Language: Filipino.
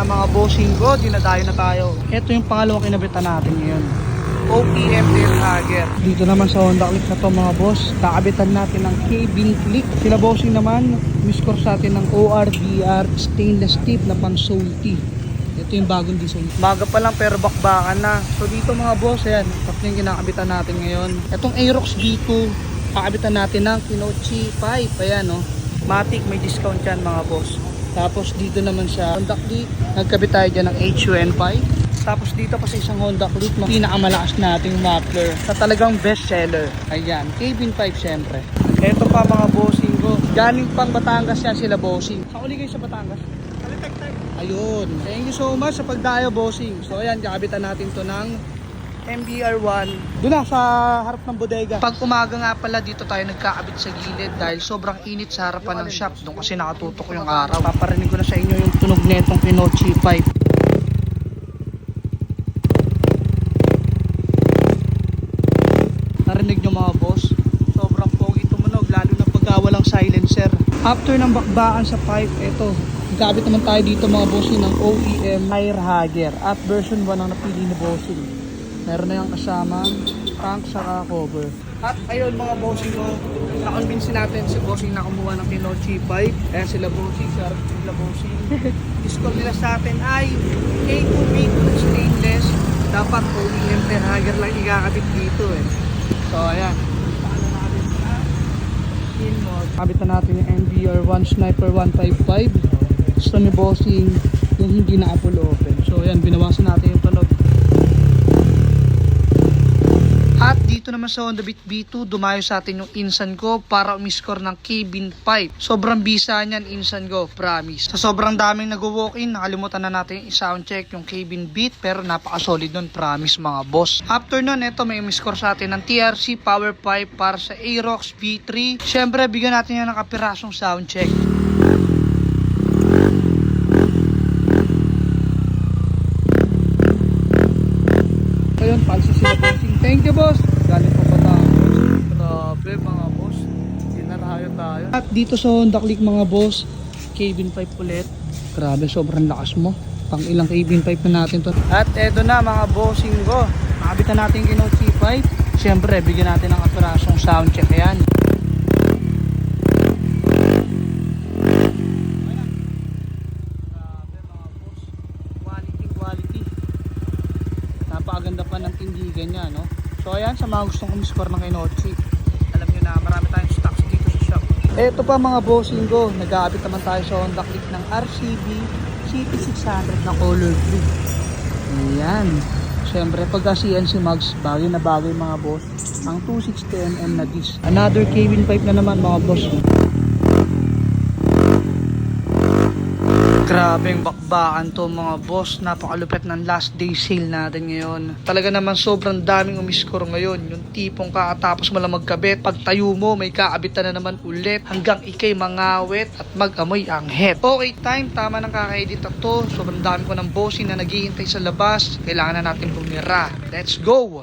na mga bossing ko, dinadayo na tayo. Ito yung pangalawang kinabitan natin ngayon. OPM Air Hager. Dito naman sa Honda Click na to mga boss, kakabitan natin ng K-Bin Click. Sila bossing naman, miscore sa atin ng ORBR stainless tip na pang salty. Ito yung bagong design. Baga pa lang pero bakbakan na. So dito mga boss, ayan, tatlo yung kinakabitan natin ngayon. Itong Aerox B2, kakabitan natin ng Kinochi 5. Ayan o, Matic, may discount yan mga boss. Tapos dito naman sa Honda Click, nagkabit tayo dyan ng HUN5. Tapos dito pa sa isang Honda Click, pinakamalakas nating muffler sa talagang best seller. Ayan, K-Bin 5 syempre. Ito pa mga bossing ko, galing pang Batangas yan sila bossing. Saan uli kayo sa Batangas? Ayun, thank you so much sa pagdayo bossing. So ayan, kakabitan natin to ng MBR1 doon na sa harap ng bodega. Pag umaga nga pala dito tayo nagkakabit sa gilid dahil sobrang init sa harapan ng shop doon kasi nakatutok yung araw. Paparinig ko na sa inyo yung tunog netong Kinochi 5. Narinig nyo mga boss, sobrang pogi tumunog lalo na pagka walang silencer. After ng bakbaan sa pipe, eto, nagkakabit naman tayo dito mga bossing ng OEM Air Hager at version 1 ang napili ni bossing. Meron na yung kasamang tank sa cover. At ayun mga bossing ko, na-convince natin si bossing na kumuha ng Kinochi 5. Ayan sila bossing, sarap sila bossing. Discount nila sa atin ay K2B2 stainless. Dapat OEM Air Hager lang ikakabit dito eh. So ayan, kabitan natin yung MBR1 Sniper 155. Gusto ni bossing yung hindi na Apple open. So ayan, binawasan natin yung tunog. At dito naman sa Honda Beat B2, dumayo sa atin yung Insan ko para umiscore ng K-Bin 5. Sobrang bisa niyan Insan ko, promise. Sa sobrang daming nag-walk-in, nakalimutan na natin i-sound check yung K-Bin Beat, pero napaka-solid nun, promise mga boss. After nun, ito may umiscore sa atin ng TRC Power 5 para sa Aerox V3. Siyempre, bigyan natin yan ng kapirasong sound check. Ayun, palsi sila bossing. Thank you boss. Galing pa Batangas. Grabe mga boss. Dinarayo tayo. At dito sa Honda Click mga boss, K-Bin 5 ulit. Grabe, sobrang lakas mo. Pang ilang K-Bin 5 na natin to. At eto na mga bossing ko. Nakabitan natin yung Kinochi 5. Siyempre, bigyan natin ng kapirasong sound check. Ayan. Napakaganda pa ng tindigan niya, no? So ayan, sa mga gustong umiscore ng Kinochi, alam nyo na marami tayong stocks dito sa shop. Eto pa mga bossing ko, nag-aabit naman tayo sa Honda Click ng RCB CP600 na color blue. Ayan. Siyempre, pagka CNC mags, bagay na bagay mga boss, ang 260mm na disc. Another K-Bin 5 na naman mga boss. Grabeng bakbakan to mga boss. Napakalupit ng last day sale natin ngayon. Talaga naman sobrang daming umiscore ngayon. Yung tipong kakatapos mo lang magkabit, pag tayo mo may kaabitan na naman ulit hanggang ikay mangawit at mag-amoy ang head. Okay, tama ng kaka-edit to. Sobrang dami ko ng bossing na naghihintay sa labas. Kailangan na natin bumira. Let's go!